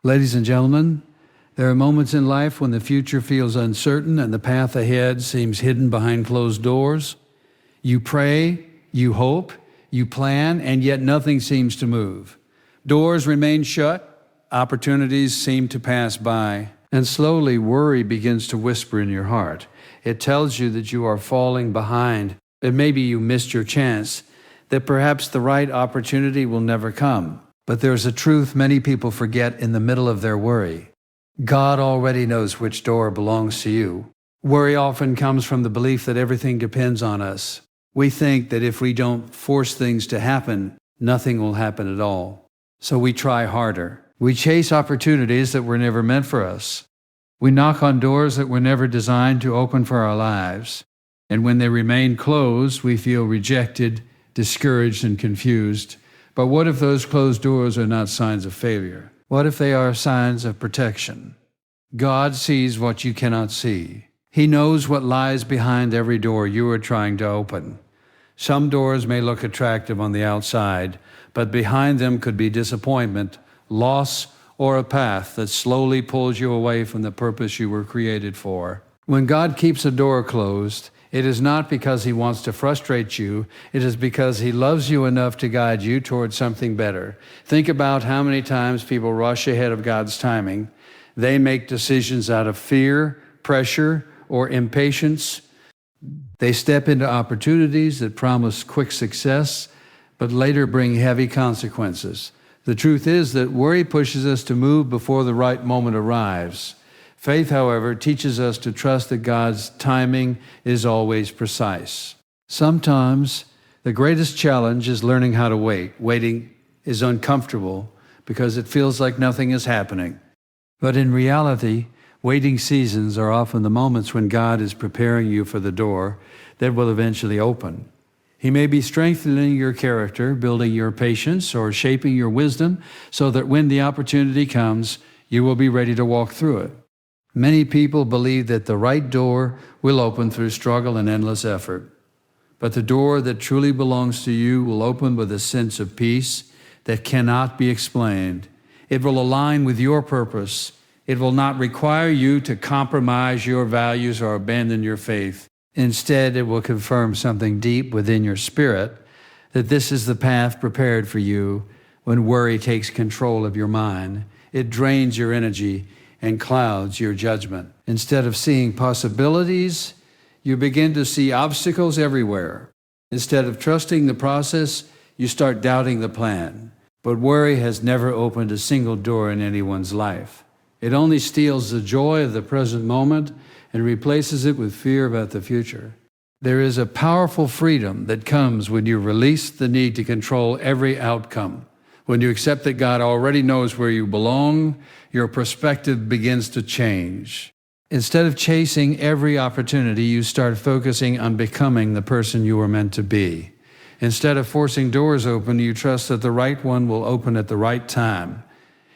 Ladies and gentlemen, there are moments in life when the future feels uncertain and the path ahead seems hidden behind closed doors. You pray, you hope, you plan, and yet nothing seems to move. Doors remain shut, opportunities seem to pass by, and slowly worry begins to whisper in your heart. It tells you that you are falling behind, that maybe you missed your chance, that perhaps the right opportunity will never come. But there's a truth many people forget in the middle of their worry. God already knows which door belongs to you. Worry often comes from the belief that everything depends on us. We think that if we don't force things to happen, nothing will happen at all. So we try harder. We chase opportunities that were never meant for us. We knock on doors that were never designed to open for our lives. And when they remain closed, we feel rejected, discouraged, and confused. But what if those closed doors are not signs of failure? What if they are signs of protection? God sees what you cannot see. He knows what lies behind every door you are trying to open. Some doors may look attractive on the outside, but behind them could be disappointment, loss, or a path that slowly pulls you away from the purpose you were created for. When God keeps a door closed, it is not because He wants to frustrate you. It is because He loves you enough to guide you towards something better. Think about how many times people rush ahead of God's timing. They make decisions out of fear, pressure, or impatience. They step into opportunities that promise quick success, but later bring heavy consequences. The truth is that worry pushes us to move before the right moment arrives. Faith, however, teaches us to trust that God's timing is always precise. Sometimes the greatest challenge is learning how to wait. Waiting is uncomfortable because it feels like nothing is happening. But in reality, waiting seasons are often the moments when God is preparing you for the door that will eventually open. He may be strengthening your character, building your patience, or shaping your wisdom so that when the opportunity comes, you will be ready to walk through it. Many people believe that the right door will open through struggle and endless effort. But the door that truly belongs to you will open with a sense of peace that cannot be explained. It will align with your purpose. It will not require you to compromise your values or abandon your faith. Instead, it will confirm something deep within your spirit, that this is the path prepared for you when worry takes control of your mind. It drains your energy and clouds your judgment. Instead of seeing possibilities, you begin to see obstacles everywhere. Instead of trusting the process, you start doubting the plan. But worry has never opened a single door in anyone's life. It only steals the joy of the present moment and replaces it with fear about the future. There is a powerful freedom that comes when you release the need to control every outcome. When you accept that God already knows where you belong, your perspective begins to change. Instead of chasing every opportunity, you start focusing on becoming the person you were meant to be. Instead of forcing doors open, you trust that the right one will open at the right time.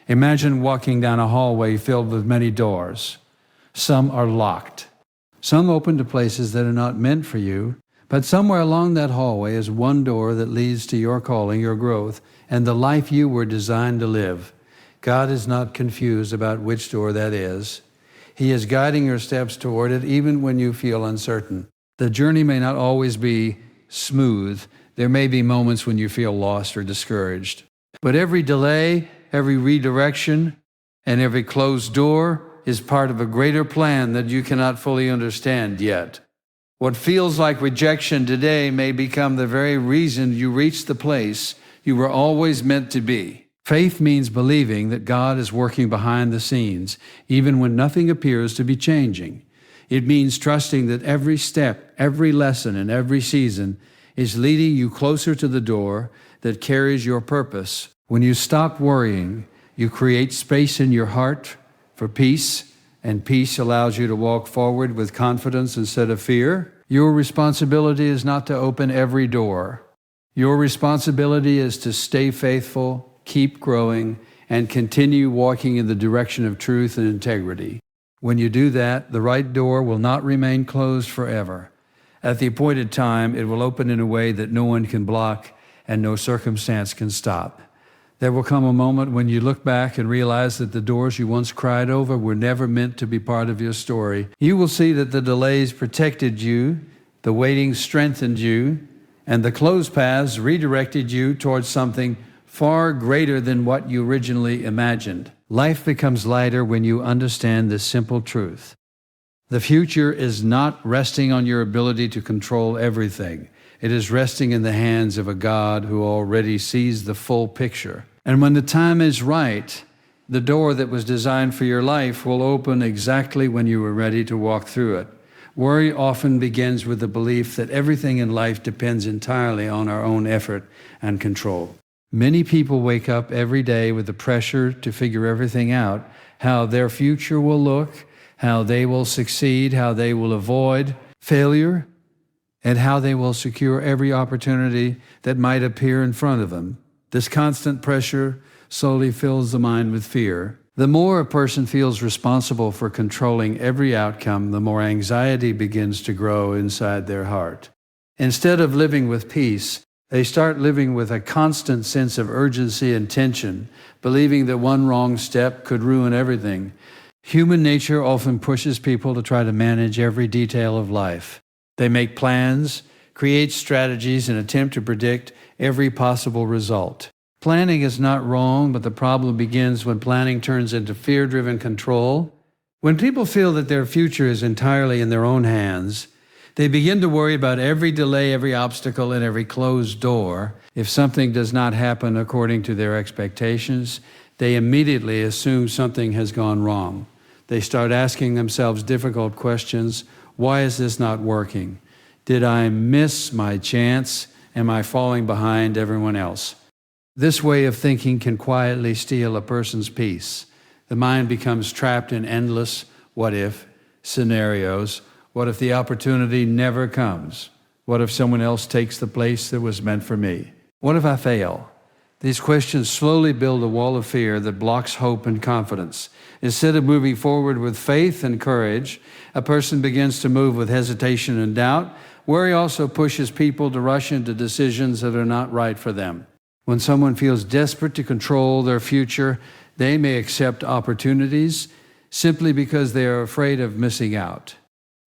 Imagine walking down a hallway filled with many doors. Some are locked. Some open to places that are not meant for you, but somewhere along that hallway is one door that leads to your calling, your growth, and the life you were designed to live. God is not confused about which door that is. He is guiding your steps toward it even when you feel uncertain. The journey may not always be smooth. There may be moments when you feel lost or discouraged. But every delay, every redirection, and every closed door is part of a greater plan that you cannot fully understand yet. What feels like rejection today may become the very reason you reach the place you were always meant to be. Faith means believing that God is working behind the scenes, even when nothing appears to be changing. It means trusting that every step, every lesson, and every season is leading you closer to the door that carries your purpose. When you stop worrying, you create space in your heart for peace, and peace allows you to walk forward with confidence instead of fear. Your responsibility is not to open every door. Your responsibility is to stay faithful, keep growing, and continue walking in the direction of truth and integrity. When you do that, the right door will not remain closed forever. At the appointed time, it will open in a way that no one can block and no circumstance can stop. There will come a moment when you look back and realize that the doors you once cried over were never meant to be part of your story. You will see that the delays protected you, the waiting strengthened you, and the closed paths redirected you towards something far greater than what you originally imagined. Life becomes lighter when you understand this simple truth. The future is not resting on your ability to control everything. It is resting in the hands of a God who already sees the full picture. And when the time is right, the door that was designed for your life will open exactly when you are ready to walk through it. Worry often begins with the belief that everything in life depends entirely on our own effort and control. Many people wake up every day with the pressure to figure everything out, how their future will look, how they will succeed, how they will avoid failure, and how they will secure every opportunity that might appear in front of them. This constant pressure slowly fills the mind with fear. The more a person feels responsible for controlling every outcome, the more anxiety begins to grow inside their heart. Instead of living with peace, they start living with a constant sense of urgency and tension, believing that one wrong step could ruin everything. Human nature often pushes people to try to manage every detail of life. They make plans, create strategies, and attempt to predict every possible result. Planning is not wrong, but the problem begins when planning turns into fear-driven control. When people feel that their future is entirely in their own hands, they begin to worry about every delay, every obstacle, and every closed door. If something does not happen according to their expectations, they immediately assume something has gone wrong. They start asking themselves difficult questions. Why is this not working? Did I miss my chance? Am I falling behind everyone else? This way of thinking can quietly steal a person's peace. The mind becomes trapped in endless what-if scenarios. What if the opportunity never comes? What if someone else takes the place that was meant for me? What if I fail? These questions slowly build a wall of fear that blocks hope and confidence. Instead of moving forward with faith and courage, a person begins to move with hesitation and doubt. Worry also pushes people to rush into decisions that are not right for them. When someone feels desperate to control their future, they may accept opportunities simply because they are afraid of missing out.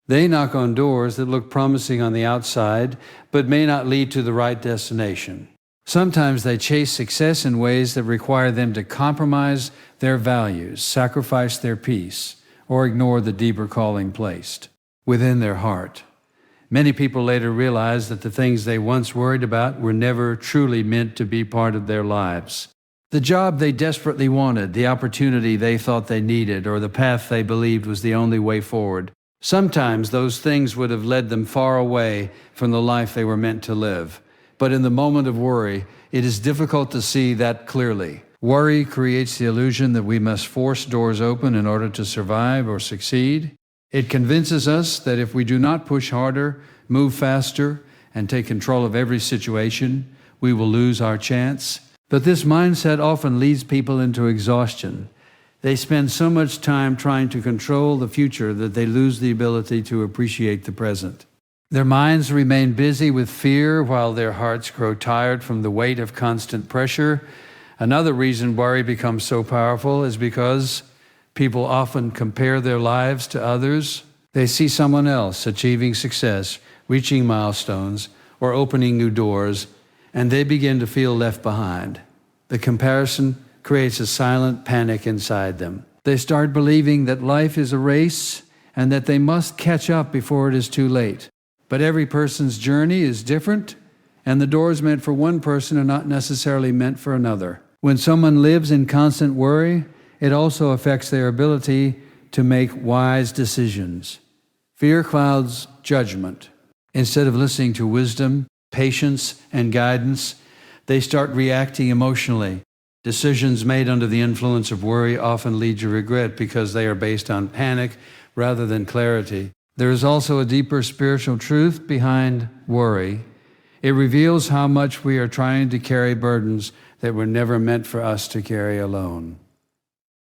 They knock on doors that look promising on the outside, but may not lead to the right destination. Sometimes they chase success in ways that require them to compromise their values, sacrifice their peace, or ignore the deeper calling placed within their heart. Many people later realize that the things they once worried about were never truly meant to be part of their lives. The job they desperately wanted, the opportunity they thought they needed, or the path they believed was the only way forward. Sometimes those things would have led them far away from the life they were meant to live. But in the moment of worry, it is difficult to see that clearly. Worry creates the illusion that we must force doors open in order to survive or succeed. It convinces us that if we do not push harder, move faster, and take control of every situation, we will lose our chance. But this mindset often leads people into exhaustion. They spend so much time trying to control the future that they lose the ability to appreciate the present. Their minds remain busy with fear while their hearts grow tired from the weight of constant pressure. Another reason worry becomes so powerful is because people often compare their lives to others. They see someone else achieving success, reaching milestones, or opening new doors, and they begin to feel left behind. The comparison creates a silent panic inside them. They start believing that life is a race and that they must catch up before it is too late. But every person's journey is different, and the doors meant for one person are not necessarily meant for another. When someone lives in constant worry, it also affects their ability to make wise decisions. Fear clouds judgment. Instead of listening to wisdom, patience, and guidance, they start reacting emotionally. Decisions made under the influence of worry often lead to regret because they are based on panic rather than clarity. There is also a deeper spiritual truth behind worry. It reveals how much we are trying to carry burdens that were never meant for us to carry alone.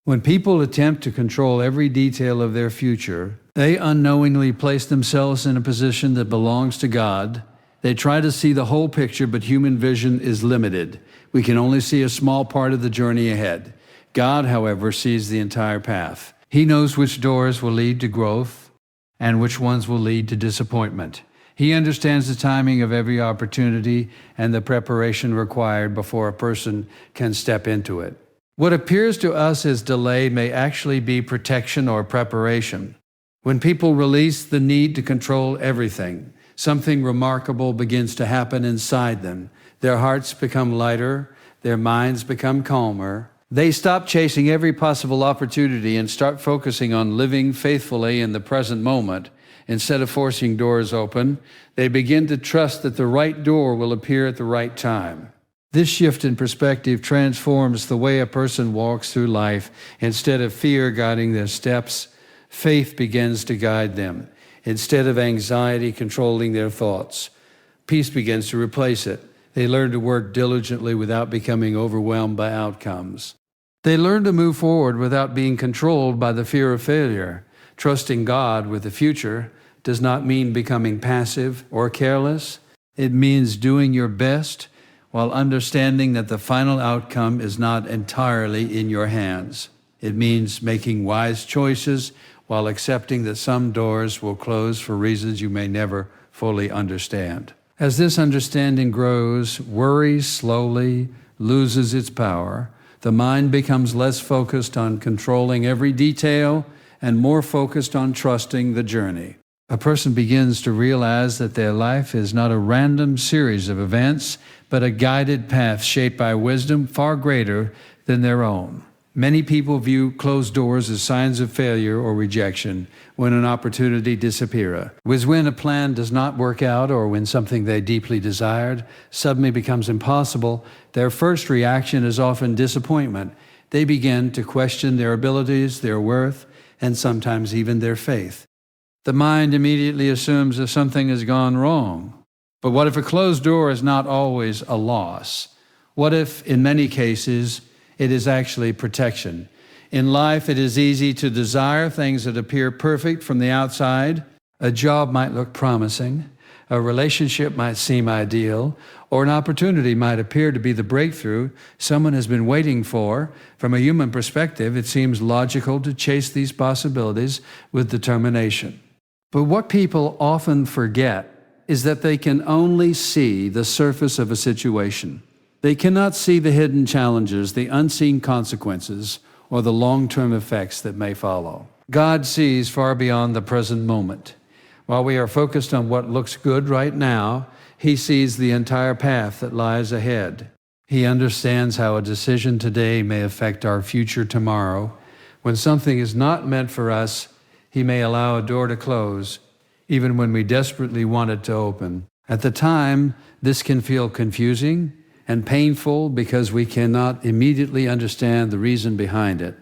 When people attempt to control every detail of their future, they unknowingly place themselves in a position that belongs to God They try to see the whole picture, but human vision is limited. We can only see a small part of the journey ahead. God, however, sees the entire path. He knows which doors will lead to growth and which ones will lead to disappointment. He understands the timing of every opportunity and the preparation required before a person can step into it. What appears to us as delay may actually be protection or preparation. When people release the need to control everything, something remarkable begins to happen inside them. Their hearts become lighter, their minds become calmer. They stop chasing every possible opportunity and start focusing on living faithfully in the present moment. Instead of forcing doors open, they begin to trust that the right door will appear at the right time. This shift in perspective transforms the way a person walks through life. Instead of fear guiding their steps, faith begins to guide them. Instead of anxiety controlling their thoughts, peace begins to replace it. They learn to work diligently without becoming overwhelmed by outcomes. They learn to move forward without being controlled by the fear of failure. Trusting God with the future does not mean becoming passive or careless. It means doing your best while understanding that the final outcome is not entirely in your hands. It means making wise choices while accepting that some doors will close for reasons you may never fully understand. As this understanding grows, worry slowly loses its power. The mind becomes less focused on controlling every detail and more focused on trusting the journey. A person begins to realize that their life is not a random series of events, but a guided path shaped by wisdom far greater than their own. Many people view closed doors as signs of failure or rejection when an opportunity disappears. When a plan does not work out or when something they deeply desired suddenly becomes impossible, their first reaction is often disappointment. They begin to question their abilities, their worth, and sometimes even their faith. The mind immediately assumes that something has gone wrong. But what if a closed door is not always a loss? What if, in many cases, it is actually protection? In life, it is easy to desire things that appear perfect from the outside. A job might look promising, a relationship might seem ideal, or an opportunity might appear to be the breakthrough someone has been waiting for. From a human perspective, it seems logical to chase these possibilities with determination. But what people often forget is that they can only see the surface of a situation. They cannot see the hidden challenges, the unseen consequences, or the long-term effects that may follow. God sees far beyond the present moment. While we are focused on what looks good right now, He sees the entire path that lies ahead. He understands how a decision today may affect our future tomorrow. When something is not meant for us, He may allow a door to close, even when we desperately want it to open. At the time, this can feel confusing and painful because we cannot immediately understand the reason behind it.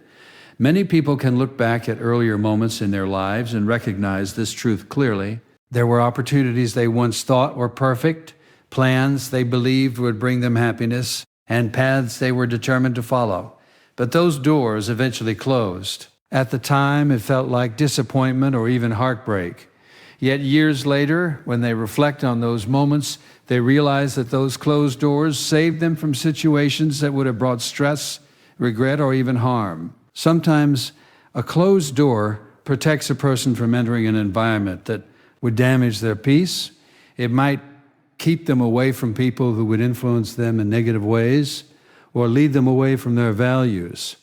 Many people can look back at earlier moments in their lives and recognize this truth clearly. There were opportunities they once thought were perfect, plans they believed would bring them happiness, and paths they were determined to follow. But those doors eventually closed. At the time, it felt like disappointment or even heartbreak. Yet years later, when they reflect on those moments, they realize that those closed doors saved them from situations that would have brought stress, regret, or even harm. Sometimes a closed door protects a person from entering an environment that would damage their peace. It might keep them away from people who would influence them in negative ways or lead them away from their values.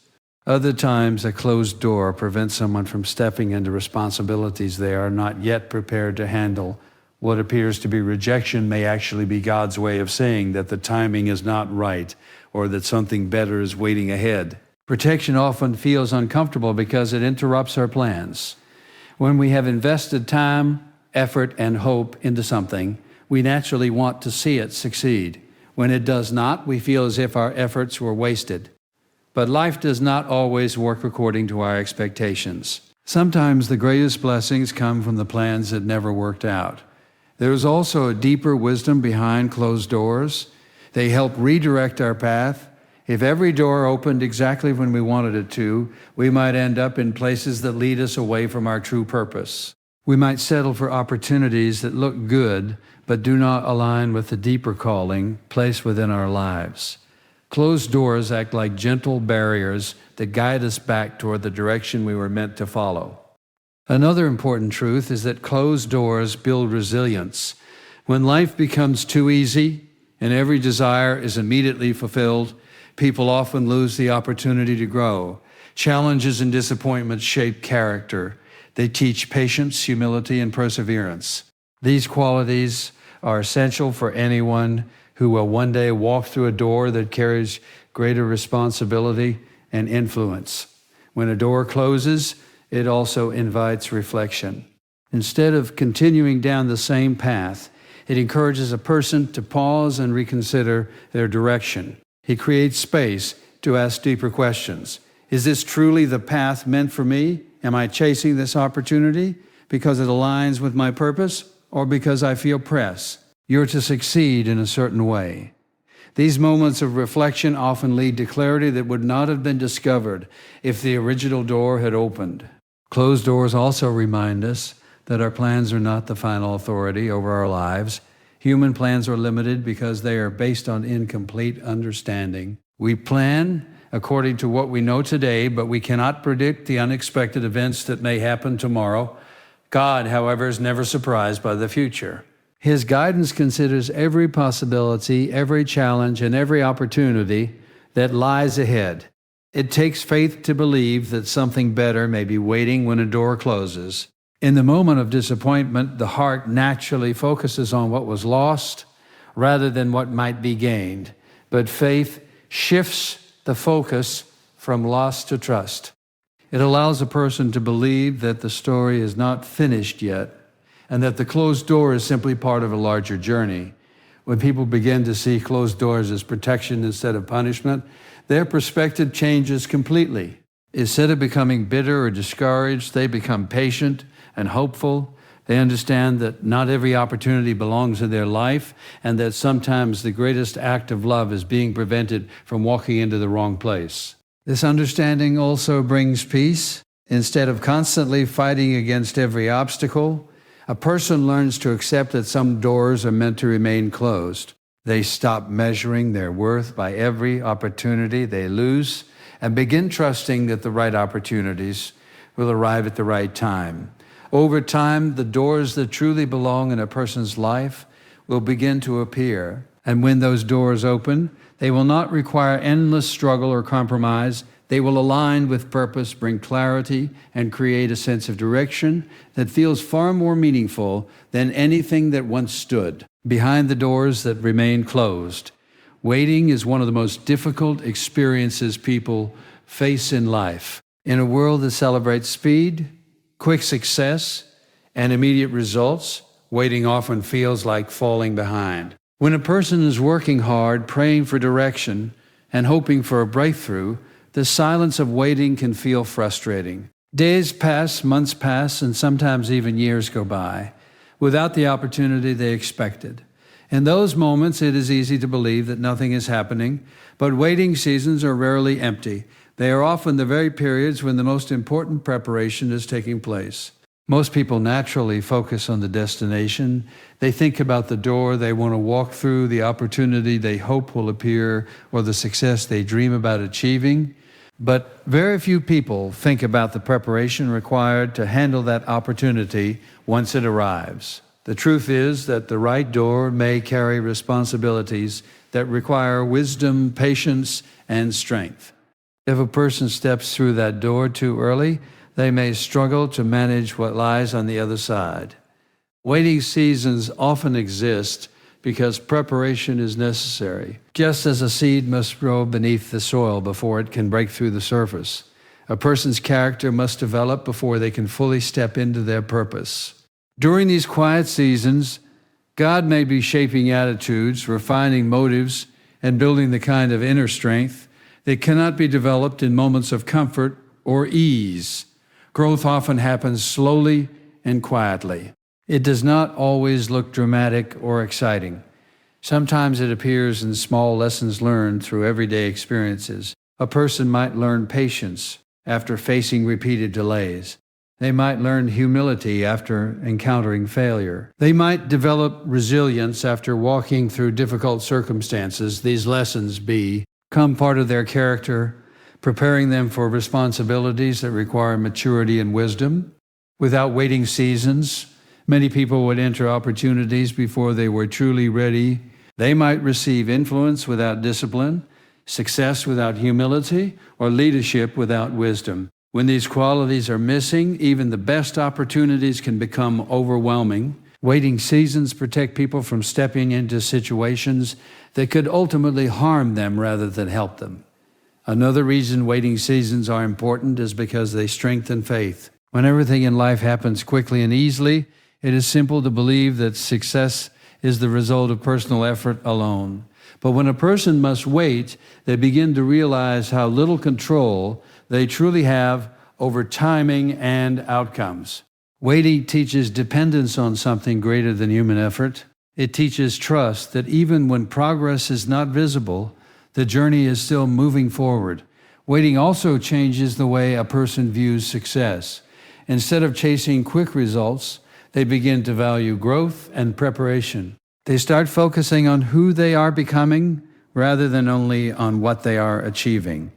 Other times, a closed door prevents someone from stepping into responsibilities they are not yet prepared to handle. What appears to be rejection may actually be God's way of saying that the timing is not right or that something better is waiting ahead. Protection often feels uncomfortable because it interrupts our plans. When we have invested time, effort, and hope into something, we naturally want to see it succeed. When it does not, we feel as if our efforts were wasted. But life does not always work according to our expectations. Sometimes the greatest blessings come from the plans that never worked out. There is also a deeper wisdom behind closed doors. They help redirect our path. If every door opened exactly when we wanted it to, we might end up in places that lead us away from our true purpose. We might settle for opportunities that look good but do not align with the deeper calling placed within our lives. Closed doors act like gentle barriers that guide us back toward the direction we were meant to follow. Another important truth is that closed doors build resilience. When life becomes too easy and every desire is immediately fulfilled, people often lose the opportunity to grow. Challenges and disappointments shape character. They teach patience, humility, and perseverance. These qualities are essential for anyone who will one day walk through a door that carries greater responsibility and influence. When a door closes, it also invites reflection. Instead of continuing down the same path, it encourages a person to pause and reconsider their direction. It creates space to ask deeper questions. Is this truly the path meant for me? Am I chasing this opportunity because it aligns with my purpose or because I feel press? You're to succeed in a certain way. These moments of reflection often lead to clarity that would not have been discovered if the original door had opened. Closed doors also remind us that our plans are not the final authority over our lives. Human plans are limited because they are based on incomplete understanding. We plan according to what we know today, but we cannot predict the unexpected events that may happen tomorrow. God, however, is never surprised by the future. His guidance considers every possibility, every challenge, and every opportunity that lies ahead. It takes faith to believe that something better may be waiting when a door closes. In the moment of disappointment, the heart naturally focuses on what was lost rather than what might be gained. But faith shifts the focus from loss to trust. It allows a person to believe that the story is not finished yet, and that the closed door is simply part of a larger journey. When people begin to see closed doors as protection instead of punishment, their perspective changes completely. Instead of becoming bitter or discouraged, they become patient and hopeful. They understand that not every opportunity belongs in their life, and that sometimes the greatest act of love is being prevented from walking into the wrong place. This understanding also brings peace. Instead of constantly fighting against every obstacle, a person learns to accept that some doors are meant to remain closed. They stop measuring their worth by every opportunity they lose and begin trusting that the right opportunities will arrive at the right time. Over time, the doors that truly belong in a person's life will begin to appear. And when those doors open, they will not require endless struggle or compromise. They will align with purpose, bring clarity, and create a sense of direction that feels far more meaningful than anything that once stood behind the doors that remain closed. Waiting is one of the most difficult experiences people face in life. In a world that celebrates speed, quick success, and immediate results, waiting often feels like falling behind. When a person is working hard, praying for direction, and hoping for a breakthrough, the silence of waiting can feel frustrating. Days pass, months pass, and sometimes even years go by without the opportunity they expected. In those moments, it is easy to believe that nothing is happening, but waiting seasons are rarely empty. They are often the very periods when the most important preparation is taking place. Most people naturally focus on the destination. They think about the door they want to walk through, the opportunity they hope will appear, or the success they dream about achieving. But very few people think about the preparation required to handle that opportunity once it arrives. The truth is that the right door may carry responsibilities that require wisdom, patience, and strength. If a person steps through that door too early, they may struggle to manage what lies on the other side. Waiting seasons often exist because preparation is necessary. Just as a seed must grow beneath the soil before it can break through the surface, a person's character must develop before they can fully step into their purpose. During these quiet seasons, God may be shaping attitudes, refining motives, and building the kind of inner strength that cannot be developed in moments of comfort or ease. Growth often happens slowly and quietly. It does not always look dramatic or exciting. Sometimes it appears in small lessons learned through everyday experiences. A person might learn patience after facing repeated delays, They might learn humility after encountering failure. They might develop resilience after walking through difficult circumstances. These lessons become part of their character, preparing them for responsibilities that require maturity and wisdom. Without waiting seasons, many people would enter opportunities before they were truly ready. They might receive influence without discipline, success without humility, or leadership without wisdom. When these qualities are missing, even the best opportunities can become overwhelming. Waiting seasons protect people from stepping into situations that could ultimately harm them rather than help them. Another reason waiting seasons are important is because they strengthen faith. When everything in life happens quickly and easily, it is simple to believe that success is the result of personal effort alone. But when a person must wait, they begin to realize how little control they truly have over timing and outcomes. Waiting teaches dependence on something greater than human effort. It teaches trust that even when progress is not visible, the journey is still moving forward. Waiting also changes the way a person views success. Instead of chasing quick results, they begin to value growth and preparation. They start focusing on who they are becoming rather than only on what they are achieving.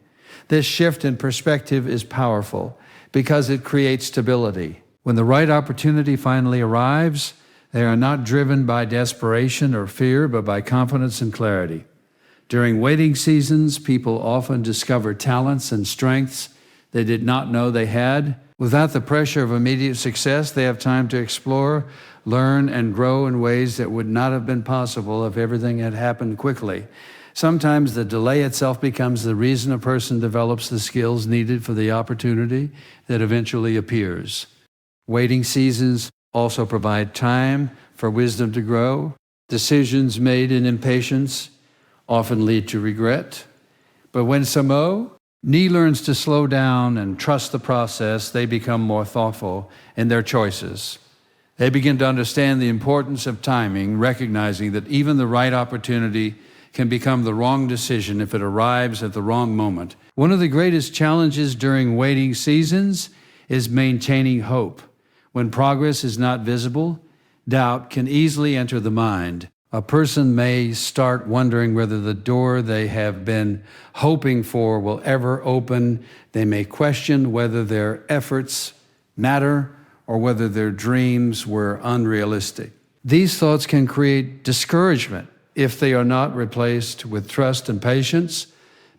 This shift in perspective is powerful because it creates stability. When the right opportunity finally arrives, they are not driven by desperation or fear, but by confidence and clarity. During waiting seasons, people often discover talents and strengths they did not know they had. Without the pressure of immediate success, they have time to explore, learn, and grow in ways that would not have been possible if everything had happened quickly. Sometimes the delay itself becomes the reason a person develops the skills needed for the opportunity that eventually appears. Waiting seasons also provide time for wisdom to grow. Decisions made in impatience often lead to regret. But when Ni learns to slow down and trust the process, they become more thoughtful in their choices. They begin to understand the importance of timing, recognizing that even the right opportunity can become the wrong decision if it arrives at the wrong moment. One of the greatest challenges during waiting seasons is maintaining hope. When progress is not visible, doubt can easily enter the mind. A person may start wondering whether the door they have been hoping for will ever open. They may question whether their efforts matter or whether their dreams were unrealistic. These thoughts can create discouragement if they are not replaced with trust and patience.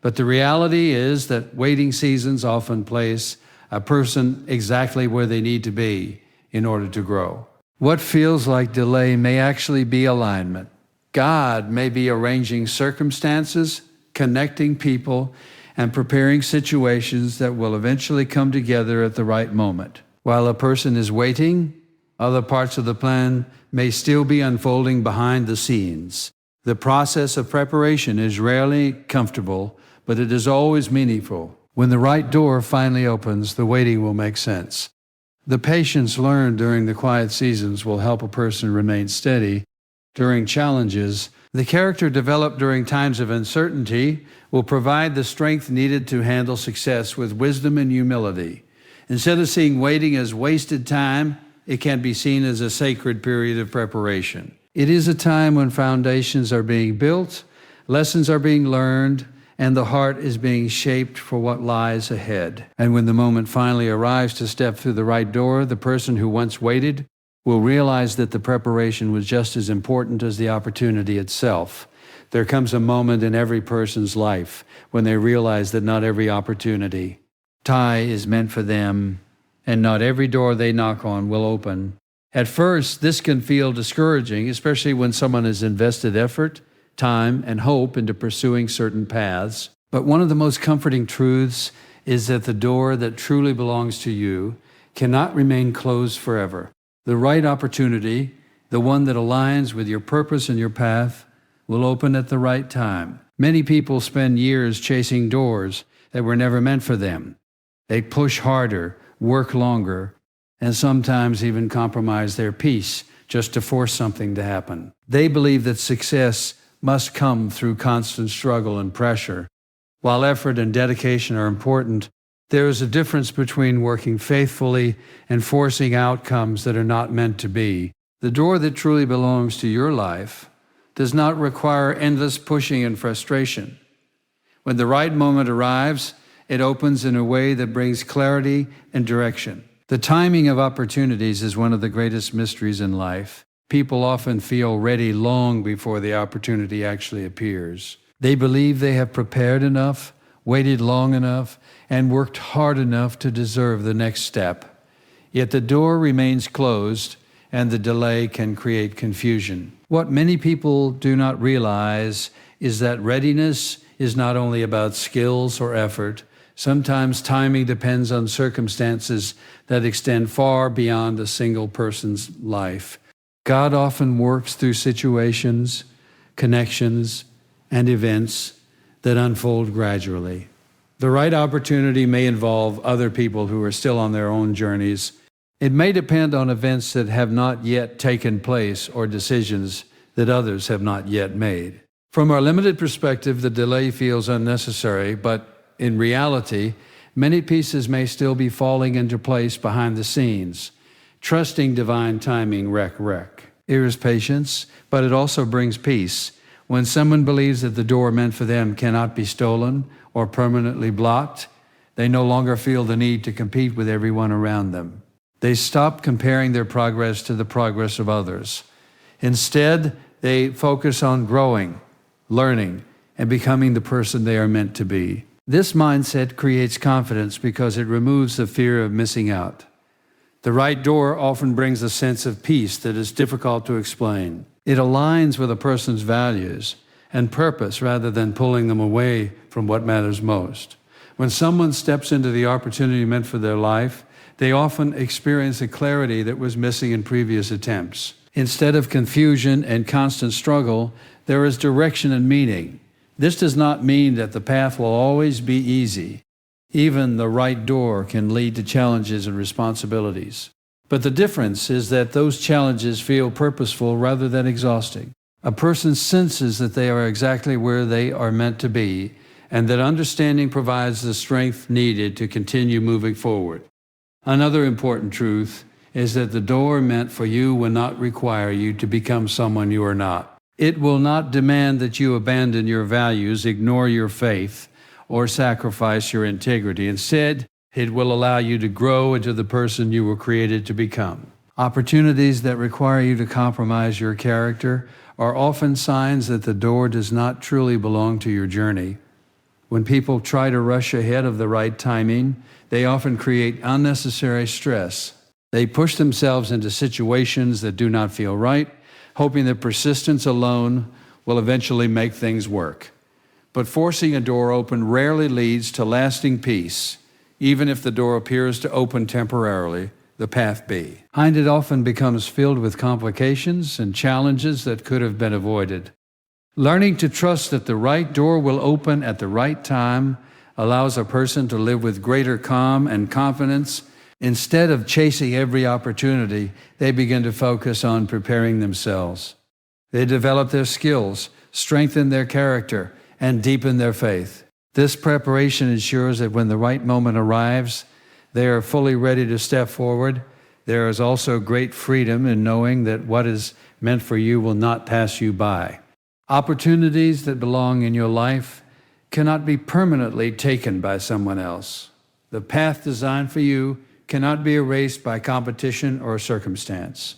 But the reality is that waiting seasons often place a person exactly where they need to be in order to grow. What feels like delay may actually be alignment. God may be arranging circumstances, connecting people, and preparing situations that will eventually come together at the right moment. While a person is waiting, other parts of the plan may still be unfolding behind the scenes. The process of preparation is rarely comfortable, but it is always meaningful. When the right door finally opens, the waiting will make sense. The patience learned during the quiet seasons will help a person remain steady during challenges. The character developed during times of uncertainty will provide the strength needed to handle success with wisdom and humility. Instead of seeing waiting as wasted time, it can be seen as a sacred period of preparation. It is a time when foundations are being built, lessons are being learned, and the heart is being shaped for what lies ahead. And when the moment finally arrives to step through the right door, the person who once waited will realize that the preparation was just as important as the opportunity itself. There comes a moment in every person's life when they realize that not every opportunity is meant for them, and not every door they knock on will open. At first, this can feel discouraging, especially when someone has invested effort, time, and hope into pursuing certain paths. But one of the most comforting truths is that the door that truly belongs to you cannot remain closed forever. The right opportunity, the one that aligns with your purpose and your path, will open at the right time. Many people spend years chasing doors that were never meant for them. They push harder, work longer, and sometimes even compromise their peace just to force something to happen. They believe that success must come through constant struggle and pressure. While effort and dedication are important, There is a difference between working faithfully and forcing outcomes that are not meant to be. The door that truly belongs to your life does not require endless pushing and frustration. When the right moment arrives, it opens in a way that brings clarity and direction. The timing of opportunities is one of the greatest mysteries in life. People often feel ready long before the opportunity actually appears. They believe they have prepared enough, waited long enough, and worked hard enough to deserve the next step. Yet the door remains closed, and the delay can create confusion. What many people do not realize is that readiness is not only about skills or effort. Sometimes timing depends on circumstances that extend far beyond a single person's life. God often works through situations, connections, and events that unfold gradually. The right opportunity may involve other people who are still on their own journeys. It may depend on events that have not yet taken place or decisions that others have not yet made. From our limited perspective, the delay feels unnecessary, but in reality, many pieces may still be falling into place behind the scenes. Trusting divine timing Here is patience, but it also brings peace. When someone believes that the door meant for them cannot be stolen or permanently blocked, they no longer feel the need to compete with everyone around them. They stop comparing their progress to the progress of others. Instead, they focus on growing, learning, and becoming the person they are meant to be. This mindset creates confidence because it removes the fear of missing out. The right door often brings a sense of peace that is difficult to explain. It aligns with a person's values and purpose rather than pulling them away from what matters most. When someone steps into the opportunity meant for their life, they often experience a clarity that was missing in previous attempts. Instead of confusion and constant struggle, there is direction and meaning. This does not mean that the path will always be easy. Even the right door can lead to challenges and responsibilities. But the difference is that those challenges feel purposeful rather than exhausting. A person senses that they are exactly where they are meant to be, and that understanding provides the strength needed to continue moving forward. Another important truth is that the door meant for you will not require you to become someone you are not. It will not demand that you abandon your values, ignore your faith, or sacrifice your integrity. Instead, it will allow you to grow into the person you were created to become. Opportunities that require you to compromise your character are often signs that the door does not truly belong to your journey. When people try to rush ahead of the right timing, they often create unnecessary stress. They push themselves into situations that do not feel right, hoping that persistence alone will eventually make things work. But forcing a door open rarely leads to lasting peace. Even if the door appears to open temporarily, the path be. Behind it often becomes filled with complications and challenges that could have been avoided. Learning to trust that the right door will open at the right time allows a person to live with greater calm and confidence. Instead of chasing every opportunity, they begin to focus on preparing themselves. They develop their skills, strengthen their character, and deepen their faith. This preparation ensures that when the right moment arrives, they are fully ready to step forward. There is also great freedom in knowing that what is meant for you will not pass you by. Opportunities that belong in your life cannot be permanently taken by someone else. The path designed for you cannot be erased by competition or circumstance.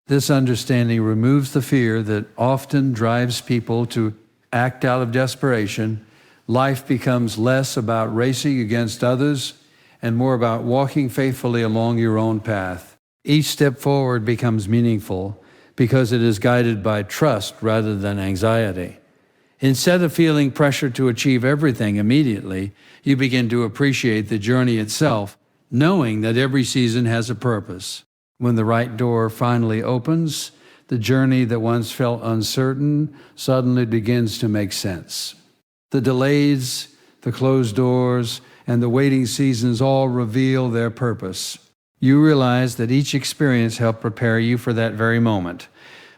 This understanding removes the fear that often drives people to act out of desperation. Life becomes less about racing against others and more about walking faithfully along your own path. Each step forward becomes meaningful because it is guided by trust rather than anxiety. Instead of feeling pressure to achieve everything immediately, you begin to appreciate the journey itself, knowing that every season has a purpose. When the right door finally opens, the journey that once felt uncertain suddenly begins to make sense. The delays, the closed doors, and the waiting seasons all reveal their purpose. You realize that each experience helped prepare you for that very moment.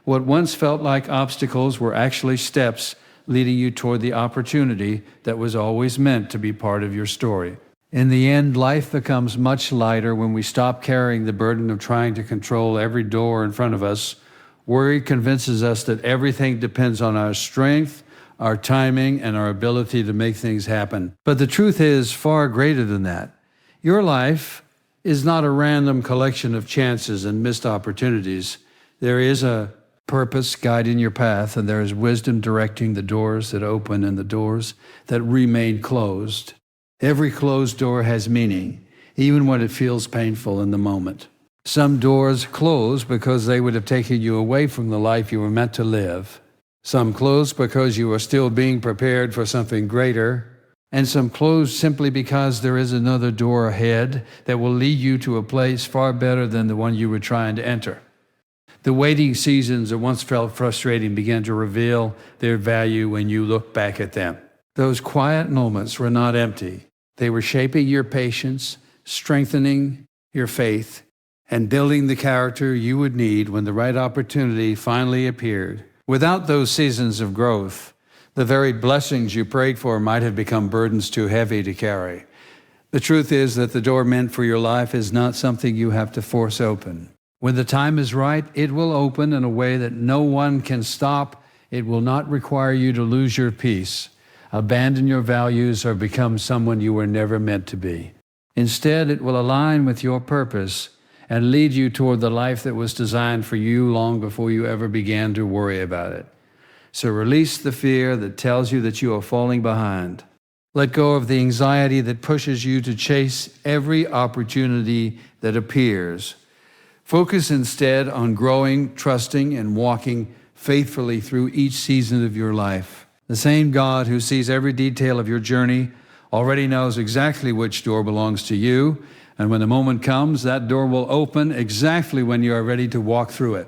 What once felt like obstacles were actually steps leading you toward the opportunity that was always meant to be part of your story. In the end, life becomes much lighter when we stop carrying the burden of trying to control every door in front of us. Worry convinces us that everything depends on our strength, our timing, and our ability to make things happen. But the truth is far greater than that. Your life is not a random collection of chances and missed opportunities. There is a purpose guiding your path, and there is wisdom directing the doors that open and the doors that remain closed. Every closed door has meaning, even when it feels painful in the moment. Some doors close because they would have taken you away from the life you were meant to live. Some close because you are still being prepared for something greater. And some close simply because there is another door ahead that will lead you to a place far better than the one you were trying to enter. The waiting seasons that once felt frustrating began to reveal their value when you look back at them. Those quiet moments were not empty. They were shaping your patience, strengthening your faith, and building the character you would need when the right opportunity finally appeared. Without those seasons of growth, the very blessings you prayed for might have become burdens too heavy to carry. The truth is that the door meant for your life is not something you have to force open. When the time is right, it will open in a way that no one can stop. It will not require you to lose your peace, abandon your values, or become someone you were never meant to be. Instead, it will align with your purpose and lead you toward the life that was designed for you long before you ever began to worry about it. So release the fear that tells you that you are falling behind. Let go of the anxiety that pushes you to chase every opportunity that appears. Focus instead on growing, trusting, and walking faithfully through each season of your life. The same God who sees every detail of your journey already knows exactly which door belongs to you, and when the moment comes, that door will open exactly when you are ready to walk through it.